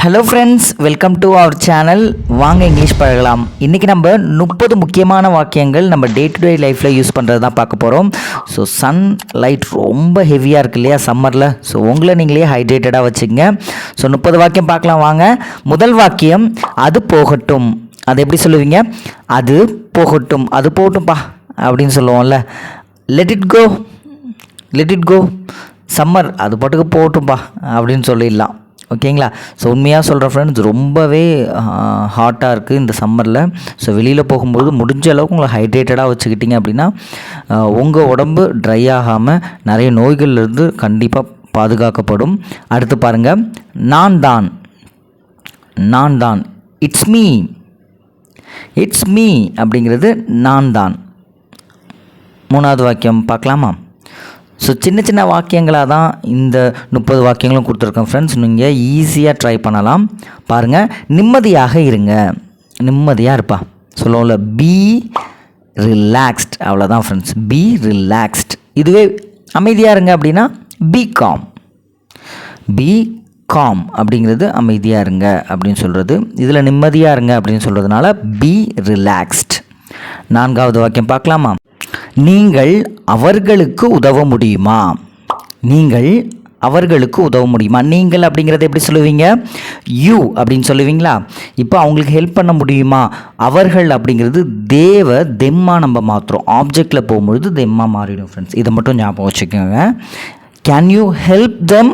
Hello friends, welcome to our channel. வாங்க English பழகலாம். இன்றைக்கி நம்ம 30 முக்கியமான வாக்கியங்கள் நம்ம டே டு டே லைஃப்பில் யூஸ் பண்ணுறது தான் பார்க்க போகிறோம். ஸோ சன் லைட் ரொம்ப ஹெவியாக இருக்குது இல்லையா சம்மரில். ஸோ உங்களை நீங்களே ஹைட்ரேட்டடாக வச்சுக்கங்க. ஸோ 30 வாக்கியம் பார்க்கலாம் வாங்க. முதல் வாக்கியம், அது போகட்டும். அது எப்படி சொல்லுவீங்க? அது போகட்டும், அது போகட்டும்பா அப்படின்னு சொல்லுவோம்ல. Let it go, let it go. சம்மர் அது பாட்டுக்கு போகட்டும்பா அப்படின்னு சொல்லிடலாம். ஓகேங்களா? ஸோ உண்மையாக சொல்கிற ஃப்ரெண்ட்ஸ், ரொம்பவே ஹாட்டாக இருக்குது இந்த சம்மரில். ஸோ வெளியில் போகும்போது முடிஞ்ச அளவுக்கு உங்களை ஹைட்ரேட்டடாக வச்சுக்கிட்டிங்க அப்படின்னா உங்கள் உடம்பு ட்ரை ஆகாமல் நிறைய நோய்கள்லேருந்து கண்டிப்பாக பாதுகாக்கப்படும். அடுத்து பாருங்கள், நான் தான், நான் தான். இட்ஸ் மீ, இட்ஸ் மீ அப்படிங்கிறது நான் தான். மூணாவது வாக்கியம் பார்க்கலாமா? ஸோ சின்ன சின்ன வாக்கியங்களாக தான் இந்த 30 வாக்கியங்களும் கொடுத்துருக்கேன் ஃப்ரெண்ட்ஸ். நீங்கள் ஈஸியாக ட்ரை பண்ணலாம். பாருங்கள், நிம்மதியாக இருங்க. நிம்மதியாக இருப்பா சொல்லுவோம்ல, பி ரிலாக்ஸ்ட். அவ்வளோதான் ஃப்ரெண்ட்ஸ், பி ரிலாக்ஸ்ட். இதுவே அமைதியாக இருங்க அப்படின்னா பி காம். பி காம் அப்படிங்கிறது அமைதியாக இருங்க அப்படின்னு சொல்கிறது. இதில் நிம்மதியாக இருங்க அப்படின்னு சொல்கிறதுனால பி ரிலாக்ஸ்ட். நான்காவது வாக்கியம் பார்க்கலாமா? நீங்கள் அவர்களுக்கு உதவ முடியுமா? நீங்கள் அவர்களுக்கு உதவ முடியுமா? நீங்கள் அப்படிங்கிறத எப்படி சொல்லுவீங்க? யூ அப்படின்னு சொல்லுவீங்களா? இப்போ அவங்களுக்கு ஹெல்ப் பண்ண முடியுமா? அவர்கள் அப்படிங்கிறது தேவ தெம்மா நம்ம மாற்றுறோம். ஆப்ஜெக்டில் போகும்பொழுது தெம்மா மாறிடும் ஃப்ரெண்ட்ஸ். இதை மட்டும் ஞாபகம் வச்சுக்கோங்க. Can you help them?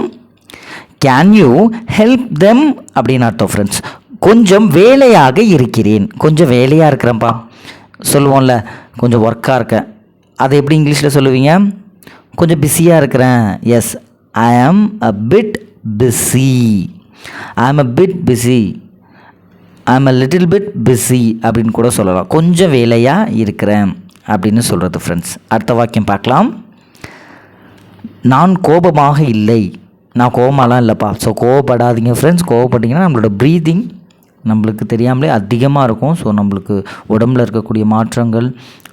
Can you help them அப்படின்னு அர்த்தம் ஃப்ரெண்ட்ஸ். கொஞ்சம் வேலையாக இருக்கிறேன். கொஞ்சம் வேலையாக இருக்கிறேன்ப்பா சொல்லுவோம்ல, கொஞ்சம் ஒர்க்காக இருக்கேன். அதை எப்படி இங்கிலீஷில் சொல்லுவீங்க? கொஞ்சம் பிஸியாக இருக்கிறேன். எஸ், ஐ ஆம் அ பிட் பிஸி. ஐ ஆம் அ பிட் பிஸி. ஐ ஆம் அ லிட்டில் பிட் பிஸி அப்படின்னு கூட சொல்லலாம். கொஞ்சம் வேலையாக இருக்கிறேன் அப்படின்னு சொல்கிறது ஃப்ரெண்ட்ஸ். அடுத்த வாக்கியம் பார்க்கலாம். நான் கோபமாக இல்லை. நான் கோபமாலாம் இல்லைப்பா. ஸோ கோவப்படாதீங்க ஃப்ரெண்ட்ஸ். கோவப்பட்டிங்கன்னா நம்மளோட ப்ரீதிங் நம்மளுக்கு தெரியாமலே அதிகமாக இருக்கும். ஸோ நம்மளுக்கு உடம்பில் இருக்கக்கூடிய மாற்றங்கள்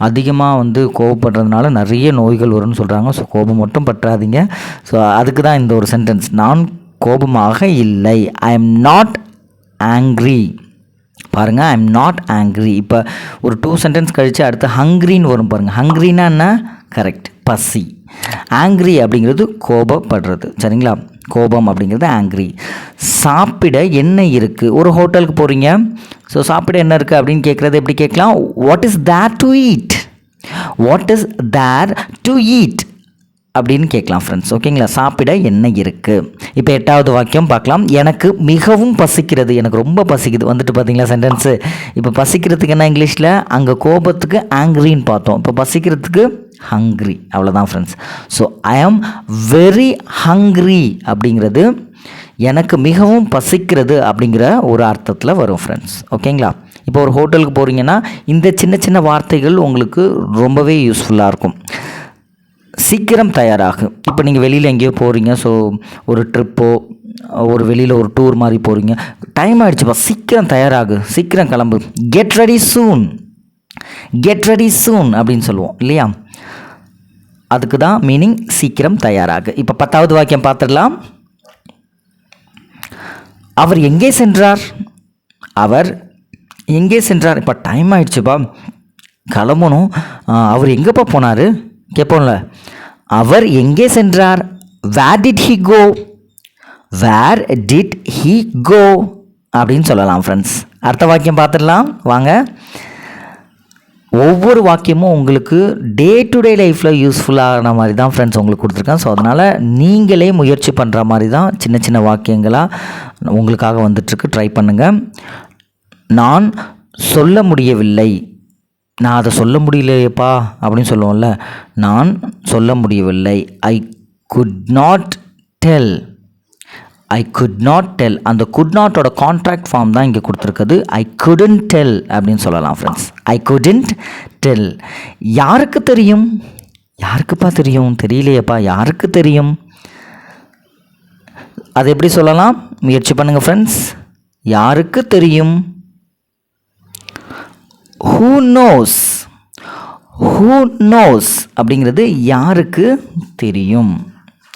அதிகமாக கோவப்படுறதுனால நிறைய நோய்கள் வரும்னு சொல்கிறாங்க. ஸோ கோபம் மட்டும் பற்றாதீங்க. ஸோ அதுக்கு தான் இந்த ஒரு சென்டென்ஸ், நான் கோபமாக இல்லை. I am not angry. பாருங்கள், ஐ எம் நாட் ஆங்க்ரி. இப்போ ஒரு 2 சென்டென்ஸ் கழித்து அடுத்து ஹங்க்ரின்னு வரும் பாருங்கள். ஹங்க்ரின்னா என்ன? கரெக்ட், பசி. ஆங்க்ரி அப்படிங்கிறது கோபப்படுறது. சரிங்களா? கோபம் அப்படிங்கிறது ஆங்க்ரி. சாப்பிட என்ன இருக்குது? ஒரு ஹோட்டலுக்கு போகிறீங்க. ஸோ சாப்பிட என்ன இருக்குது அப்படின்னு கேட்குறது எப்படி கேட்கலாம்? What is there to eat? What is there to eat அப்படின்னு கேட்கலாம் ஃப்ரெண்ட்ஸ். ஓகேங்களா? சாப்பிட என்ன இருக்குது. இப்போ 8வது வாக்கியம் பார்க்கலாம். எனக்கு மிகவும் பசிக்கிறது. எனக்கு ரொம்ப பசிக்குது. பார்த்தீங்களா சென்டென்ஸு? இப்போ பசிக்கிறதுக்கு என்ன இங்கிலீஷில்? அங்கே கோபத்துக்கு ஆங்க்ரின்னு பார்த்தோம். இப்போ பசிக்கிறதுக்கு ஹங்க்ரி. அவ்வளோதான் friends. So I am very hungry அப்படிங்கிறது எனக்கு மிகவும் பசிக்கிறது அப்படிங்கிற ஒரு அர்த்தத்தில் வரும் ஃப்ரெண்ட்ஸ். ஓகேங்களா? இப்போ ஒரு ஹோட்டலுக்கு போகிறீங்கன்னா இந்த சின்ன சின்ன வார்த்தைகள் உங்களுக்கு ரொம்பவே யூஸ்ஃபுல்லாக இருக்கும். சீக்கிரம் தயாராகு. இப்போ நீங்கள் வெளியில் எங்கேயோ போகிறீங்க. ஸோ ஒரு ட்ரிப்போ ஒரு வெளியில் ஒரு டூர் மாதிரி போகிறீங்க. டைம் ஆகிடுச்சுப்பா, சீக்கிரம் தயாராகு, சீக்கிரம் கிளம்பு. கெட் ரெடி சூன். கெட் ரெடி சூன் அப்படின்னு சொல்லுவோம் இல்லையா? அதுக்கு தான் மீனிங் சீக்கிரம் தயாராகு. இப்போ 10வது வாக்கியம் பார்த்துடலாம். அவர் எங்கே சென்றார்? அவர் எங்கே சென்றார்? இப்போ டைம் ஆகிடுச்சுப்பா, கிளம்பணும். அவர் எங்கேப்பா போனார் கேட்போம்ல. அவர் எங்கே சென்றார்? Where did he go? Where did he go அப்படின்னு சொல்லலாம் ஃப்ரெண்ட்ஸ். அடுத்த வாக்கியம் பார்த்துடலாம் வாங்க. ஒவ்வொரு வாக்கியமும் உங்களுக்கு டே டு டே லைஃப்பில் யூஸ்ஃபுல்லான மாதிரி தான் ஃப்ரெண்ட்ஸ் உங்களுக்கு கொடுத்துருக்கேன். ஸோ அதனால் நீங்களே முயற்சி பண்ணுற மாதிரி தான் சின்ன சின்ன வாக்கியங்களாக உங்களுக்காக வந்துட்டுருக்கு. ட்ரை பண்ணுங்கள். நான் சொல்ல முடியவில்லை. நான் அதை சொல்ல முடியலையப்பா அப்படின்னு சொல்லுவோம்ல. நான் சொல்ல முடியவில்லை. I could not del. I could not del. அந்த குட் நாட்டோட கான்ட்ராக்ட் ஃபார்ம் தான் இங்கே கொடுத்துருக்குது. ஐ குடன்ட் டெல் அப்படின்னு சொல்லலாம் ஃப்ரெண்ட்ஸ். ஐ குடன்ட் டெல். யாருக்கு தெரியும்? யாருக்குப்பா தெரியும்? தெரியலையப்பா, யாருக்கு தெரியும்? அது எப்படி சொல்லலாம்? முயற்சி பண்ணுங்கள் ஃப்ரெண்ட்ஸ். யாருக்கு தெரியும்? Who knows. ஹூ நோஸ் அப்படிங்கிறது யாருக்கு தெரியும்.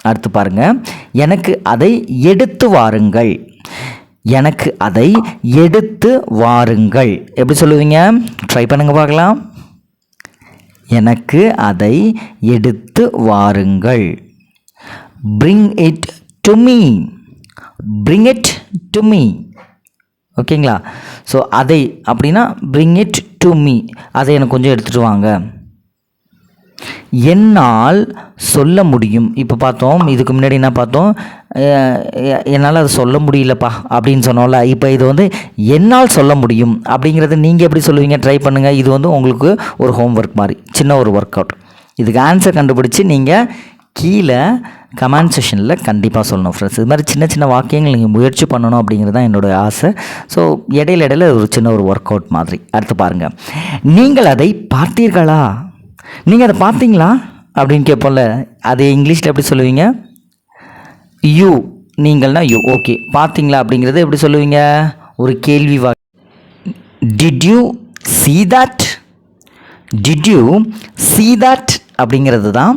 அடுத்து பாருங்கள், எனக்கு அதை எடுத்து வாருங்கள். எனக்கு அதை எடுத்து வாருங்கள். எப்படி சொல்லுவீங்க? ட்ரை பண்ணுங்க பார்க்கலாம். எனக்கு அதை எடுத்து வாருங்கள். bring it to me. bring it to me. ஓகேங்களா? ஸோ அதை அப்படின்னா bring it to me, அதை எனக்கு கொஞ்சம் எடுத்துகிட்டு வாங்க. என்னால் சொல்ல முடியும். இப்போ பார்த்தோம், இதுக்கு முன்னாடி என்ன பார்த்தோம்? என்னால் அதை சொல்ல முடியலப்பா அப்படின்னு சொன்னோம்ல. இப்போ இது வந்து என்னால் சொல்ல முடியும் அப்படிங்கிறது நீங்கள் எப்படி சொல்லுவீங்க? ட்ரை பண்ணுங்கள். இது வந்து உங்களுக்கு ஒரு ஹோம்ஒர்க் மாதிரி, சின்ன ஒரு ஒர்க் அவுட். இதுக்கு ஆன்சர் கண்டுபிடிச்சி நீங்கள் கீழே கமெண்ட் செஷனில் கண்டிப்பாக சொல்லணும் ஃப்ரெண்ட்ஸ். இது மாதிரி சின்ன சின்ன வாக்கியங்கள் நீங்கள் முயற்சி பண்ணணும் அப்படிங்கிறது தான் என்னோடய ஆசை. ஸோ இடையில ஒரு சின்ன ஒரு ஒர்க் அவுட் மாதிரி. அடுத்து பாருங்கள். நீங்கள் அதை பார்த்தீர்களா? நீங்கள் அதை பார்த்தீங்களா அப்படின்னு கேட்போம்ல, அது இங்கிலீஷில் எப்படி சொல்லுவீங்க? You, நீங்கள்னா you. ஓகே, பார்த்தீங்களா அப்படிங்கிறது எப்படி சொல்லுவீங்க? ஒரு கேள்வி did you see that? Did you see that அப்படிங்கிறது தான்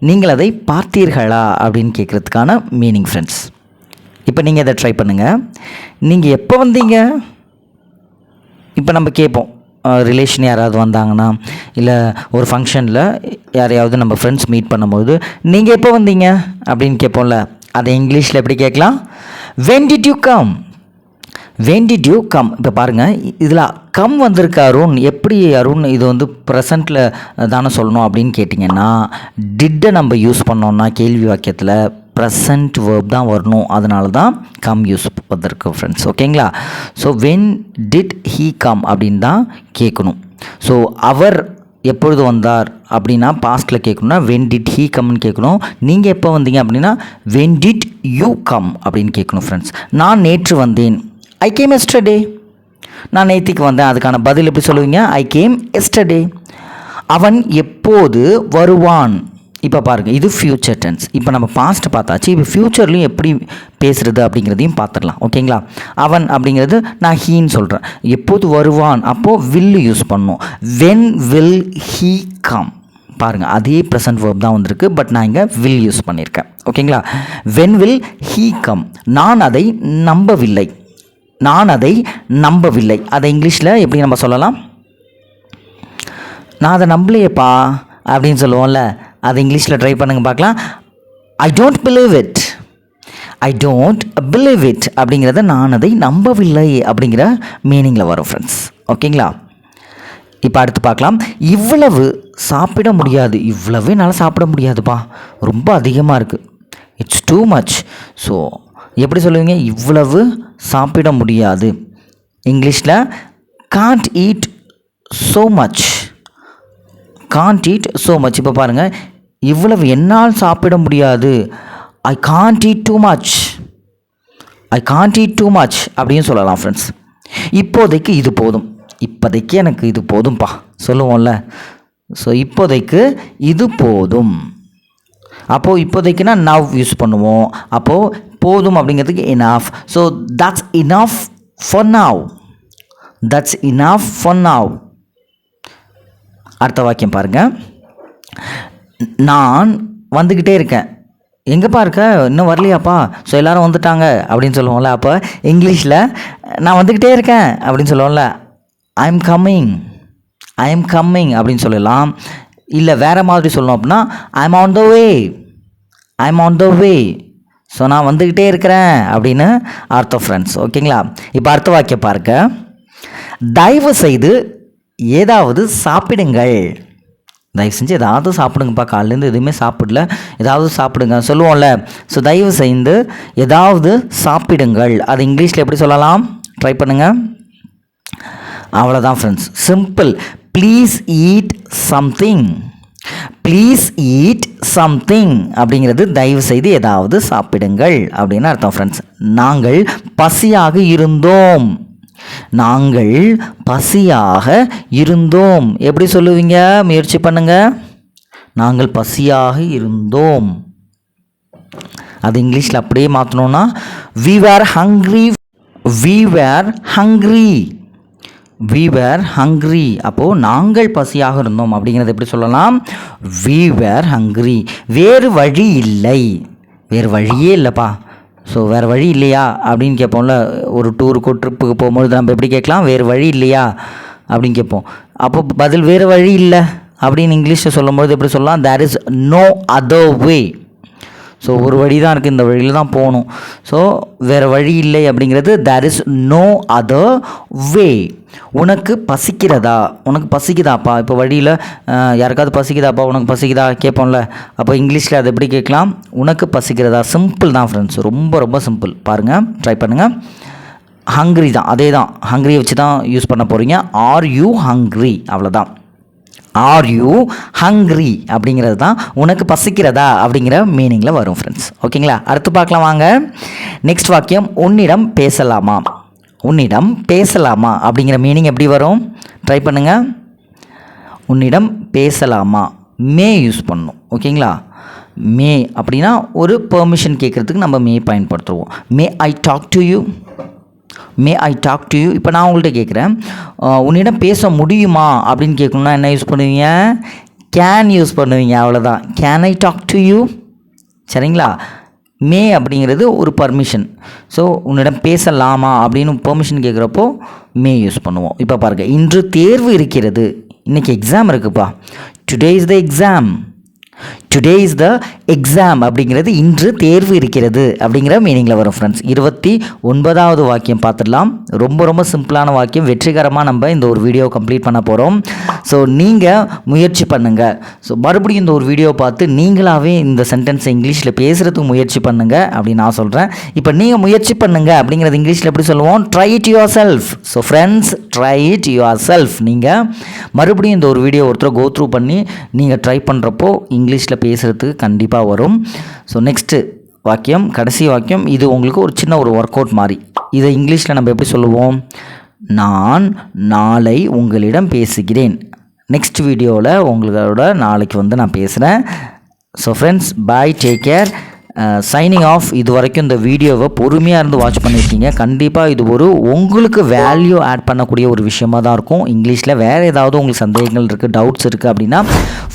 நீங்கள் அதை பார்த்தீர்களா அப்படின்னு கேட்குறதுக்கான மீனிங் ஃப்ரெண்ட்ஸ். இப்போ நீங்கள் இதை ட்ரை பண்ணுங்கள். நீங்கள் எப்போ வந்தீங்க? இப்போ நம்ம கேட்போம், ரிலேஷன் யாராவது வந்தாங்கன்னா, இல்லை ஒரு ஃபங்க்ஷனில் யாரையாவது நம்ம ஃப்ரெண்ட்ஸ் மீட் பண்ணும்போது நீங்கள் எப்போ வந்தீங்க அப்படின்னு கேட்போம்ல. அதை இங்கிலீஷில் எப்படி கேட்கலாம்? when did you come? when did you come? இப்போ பாருங்கள், இதில் கம் வந்திருக்கு அருண். எப்படி அருண் இது வந்து ப்ரெசண்ட்டில் தானே சொல்லணும் அப்படின்னு கேட்டிங்கன்னா, டிட்டை நம்ம யூஸ் பண்ணோம்னா கேள்வி வாக்கியத்தில் ப்ரெசண்ட் வேர்ப் தான் வரணும். அதனால தான் கம் யூஸ் வந்திருக்கு ஃப்ரெண்ட்ஸ். ஓகேங்களா? So when did he come அப்படின்னு தான் கேட்கணும். ஸோ அவர் எப்பொழுது வந்தார் அப்படின்னா பாஸ்ட்டில் கேட்கணும்னா when did he comeன்னு கேட்கணும். நீங்கள் எப்போ வந்தீங்க அப்படின்னா when did you come அப்படின்னு கேட்கணும் ஃப்ரெண்ட்ஸ். நான் நேற்று வந்தேன். I came yesterday. நான் நேற்றுக்கு வந்தேன். அதுக்கான பதில் எப்படி சொல்லுவீங்க? I came yesterday. அவன் எப்போது வருவான்? இப்போ பாருங்கள், இது ஃப்யூச்சர் டென்ஸ். இப்போ நம்ம பாஸ்ட் பார்த்தாச்சு. இப்போ ஃப்யூச்சர்லையும் எப்படி பேசுகிறது அப்படிங்கிறதையும் பார்த்துடலாம். ஓகேங்களா? அவன் அப்படிங்கிறது நான் ஹீன்னு சொல்கிறேன். எப்போது வருவான் அப்போது வில் யூஸ் பண்ணணும். when will he come? பாருங்கள், அதே ப்ரெசன்ட் வேர்ப் தான் வந்திருக்கு, பட் நான் இங்கே வில் யூஸ் பண்ணியிருக்கேன். ஓகேங்களா? when will he come? நான் அதை நம்பவில்லை. நான் அதை நம்பவில்லை. அதை இங்கிலீஷில் எப்படி நம்ம சொல்லலாம்? நான் அதை நம்பலையேப்பா அப்படின்னு சொல்லுவோம்ல. அது இங்கிலீஷில் ட்ரை பண்ணுங்க பார்க்கலாம். I don't believe it. I don't believe it அப்படிங்கிறத நான் அதை நம்பவில்லை அப்படிங்கிற மீனிங்கில் வரும் ஃப்ரெண்ட்ஸ். ஓகேங்களா? இப்போ அடுத்து பார்க்கலாம். இவ்வளவு சாப்பிட முடியாது. இவ்வளவு என்னால் சாப்பிட முடியாதுப்பா, ரொம்ப அதிகமாக இருக்குது. It's too much. ஸோ எப்படி சொல்லுவீங்க? இவ்வளவு சாப்பிட முடியாது. இங்கிலீஷில் can't eat so much. Can't eat so much. இப்போ பாருங்கள், இவ்வளவு என்னால் சாப்பிட முடியாது. I can't eat too much. I can't eat too much அப்படின்னு சொல்லலாம் ஃப்ரெண்ட்ஸ். இப்போதைக்கு இது போதும். இப்போதைக்கு எனக்கு இது போதும்ப்பா சொல்லுவோம்ல. ஸோ இப்போதைக்கு இது போதும். அப்போது இப்போதைக்குன்னா நவ் யூஸ் பண்ணுவோம். அப்போது போதும் அப்படிங்கிறதுக்கு enough. So that's enough for now. That's enough for now. அடுத்த வாக்கியம் பாருங்கள். நான் வந்துக்கிட்டே இருக்கேன். எங்கேப்பா இருக்க? இன்னும் வரலையாப்பா? ஸோ எல்லோரும் வந்துட்டாங்க அப்படின்னு சொல்லுவோம்ல. அப்போ இங்கிலீஷில் நான் வந்துக்கிட்டே இருக்கேன் அப்படின்னு சொல்லுவோம்ல. I am coming. I am coming அப்படின்னு சொல்லலாம். இல்லை வேறு மாதிரி சொல்லணும் அப்படின்னா I am on the way. I am on the way. So நான் வந்துக்கிட்டே இருக்கிறேன் அப்படின்னு அர்த்தம் ஃப்ரெண்ட்ஸ். ஓகேங்களா? இப்போ அடுத்த வாக்கியம் பாருங்க. தயவு செய்து ஏதாவது சாப்பிடுங்கள். தயவு செஞ்சு ஏதாவது சாப்பிடுங்கப்பா, காலையிலேருந்து எதுவுமே சாப்பிடல, ஏதாவது சாப்பிடுங்க சொல்லுவோம்ல. ஸோ தயவு செய்து ஏதாவது சாப்பிடுங்கள். அது இங்கிலீஷில் எப்படி சொல்லலாம்? ட்ரை பண்ணுங்கள். அவ்வளோதான் friends, simple. Please eat something. Please eat something அப்படிங்கிறது தயவு செய்து ஏதாவது சாப்பிடுங்கள் அப்படின்னு அர்த்தம் ஃப்ரெண்ட்ஸ். நாங்கள் பசியாக இருந்தோம். நாங்கள் பசியாக இருந்தோம் எப்படி சொல்லுவீங்க? முயற்சி பண்ணுங்க. நாங்கள் பசியாக இருந்தோம். அது இங்கிலீஷில் அப்படியே மாற்றணும்னா we were hungry. we were hungry. we were hungry. அப்போது நாங்கள் பசியாக இருந்தோம் அப்படிங்கிறது எப்படி சொல்லலாம்? we were hungry. வேறு வழி இல்லை. வேறு வழியே இல்லைப்பா, ஸோ வேறு வழி இல்லையா அப்படின்னு கேட்போம்ல. ஒரு டூருக்கோ ட்ரிப்புக்கு போகும்போது நம்ம எப்படி கேட்கலாம், வேறு வழி இல்லையா அப்படின்னு கேட்போம். அப்போ பதில் வேறு வழி இல்லை அப்படின்னு இங்கிலீஷில் சொல்லும்போது எப்படி சொல்லலாம், there is no other way. So ஒரு வழி தான் இருக்குது, இந்த வழியில் தான் போகணும். ஸோ வேறு வழி இல்லை அப்படிங்கிறது there is no other way. உனக்கு பசிக்கிறதா, உனக்கு பசிக்குதாப்பா, இப்போ வழியில் யாருக்காவது பசிக்குதாப்பா, உனக்கு பசிக்குதா கேட்போம்ல. அப்போ இங்கிலீஷில் அதை எப்படி கேட்கலாம், உனக்கு பசிக்கிறதா. சிம்பிள் தான் ஃப்ரெண்ட்ஸ், ரொம்ப ரொம்ப சிம்பிள். பாருங்கள், ட்ரை பண்ணுங்கள். ஹங்க்ரி தான், அதே தான், ஹங்க்ரியை வச்சு தான் யூஸ் பண்ண போகிறீங்க. ஆர் யூ ஹங்க்ரி, அவ்வளோதான். ஆர் யூ ஹங்க்ரி அப்படிங்கிறது தான் உனக்கு பசிக்கிறதா அப்படிங்கிற மீனிங்கில் வரும் ஃப்ரெண்ட்ஸ். ஓகேங்களா, அடுத்து பார்க்கலாம் வாங்க. நெக்ஸ்ட் வாக்கியம், உன்னிடம் பேசலாமா. உன்னிடம் பேசலாமா அப்படிங்கிற மீனிங் எப்படி வரும், ட்ரை பண்ணுங்கள். உன்னிடம் பேசலாமா, மே யூஸ் பண்ணணும். ஓகேங்களா, மே அப்படின்னா ஒரு பெர்மிஷன் கேட்குறதுக்கு நம்ம மே பயன்படுத்துவோம். May I talk to you, may I talk to you. இப்போ நான் உங்கள்கிட்ட கேட்குறேன், உன்னிடம் பேச முடியுமா அப்படின்னு கேட்கணுன்னா என்ன யூஸ் பண்ணுவீங்க, கேன் யூஸ் பண்ணுவீங்க, அவ்வளோதான். Can I talk to you, சரிங்களா. மே அப்படிங்கிறது ஒரு பர்மிஷன். ஸோ உன்னிடம் பேசலாமா அப்படின்னு பெர்மிஷன் கேட்குறப்போ மே யூஸ் பண்ணுவோம். இப்போ பாருங்கள், இன்று தேர்வு இருக்கிறது, இன்றைக்கி எக்ஸாம் இருக்குப்பா. Today is the exam, today is the exam அப்படிங்கிறது இன்று தேர்வு இருக்கிறது அப்படிங்கிற மீனிங்கில் வரும் ஃப்ரெண்ட்ஸ். 29வது வாக்கியம் பார்த்துடலாம். ரொம்ப ரொம்ப சிம்பிளான வாக்கியம். வெற்றிகரமாக நம்ம இந்த ஒரு வீடியோ கம்ப்ளீட் பண்ண போகிறோம். ஸோ நீங்கள் முயற்சி பண்ணுங்கள். ஸோ மறுபடியும் இந்த ஒரு வீடியோ பார்த்து நீங்களாகவே இந்த சென்டென்ஸை இங்கிலீஷில் பேசுகிறதுக்கு முயற்சி பண்ணுங்கள் அப்படின்னு நான் சொல்கிறேன். இப்போ நீங்கள் முயற்சி பண்ணுங்கள் அப்படிங்கிறது இங்கிலீஷில் எப்படி சொல்லுவோம், try it your self. So friends, try it your self. நீங்கள் மறுபடியும் இந்த ஒரு வீடியோ ஒருத்தர் கோ த்ரூ பண்ணி நீங்கள் ட்ரை பண்ணுறப்போ இங்கிலீஷில் பேசுகிறதுக்கு கண்டிப்பாக வரும். ஸோ நெக்ஸ்ட்டு வாக்கியம், கடைசி வாக்கியம். இது உங்களுக்கு ஒரு சின்ன ஒரு ஒர்க் அவுட் மாதிரி. இதை இங்கிலீஷில் நம்ம எப்படி சொல்லுவோம், நான் நாளை உங்களிடம் பேசுகிறேன். நெக்ஸ்ட் வீடியோவில் உங்களோட நாளைக்கு நான் பேசுகிறேன். ஸோ ஃப்ரெண்ட்ஸ், பாய், டேக் கேர், சைனிங் ஆஃப். இது வரைக்கும் இந்த வீடியோவை பொறுமையாக இருந்து வாட்ச் பண்ணியிருக்கீங்க. கண்டிப்பாக இது ஒரு உங்களுக்கு வேல்யூ ஆட் பண்ணக்கூடிய ஒரு விஷயமாக தான் இருக்கும். இங்கிலீஷில் வேறு ஏதாவது உங்களுக்கு சந்தேகங்கள் இருக்குது, டவுட்ஸ் இருக்குது அப்படின்னா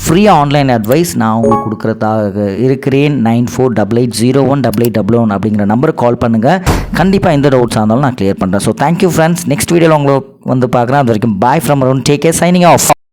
ஃப்ரீ ஆன்லைன் அட்வைஸ் நான் உங்களுக்கு கொடுக்குறதாக இருக்கிறேன். 9488018811 அப்படிங்கிற நம்பருக்கு கால் பண்ணுங்கள். கண்டிப்பாக எந்த டவுட்ஸாக இருந்தாலும் நான் கிளியர் பண்ணுறேன். So thank you friends. நெக்ஸ்ட் வீடியோவில் உங்களை பார்க்குறேன். அது வரைக்கும் bye from around, take care, signing off.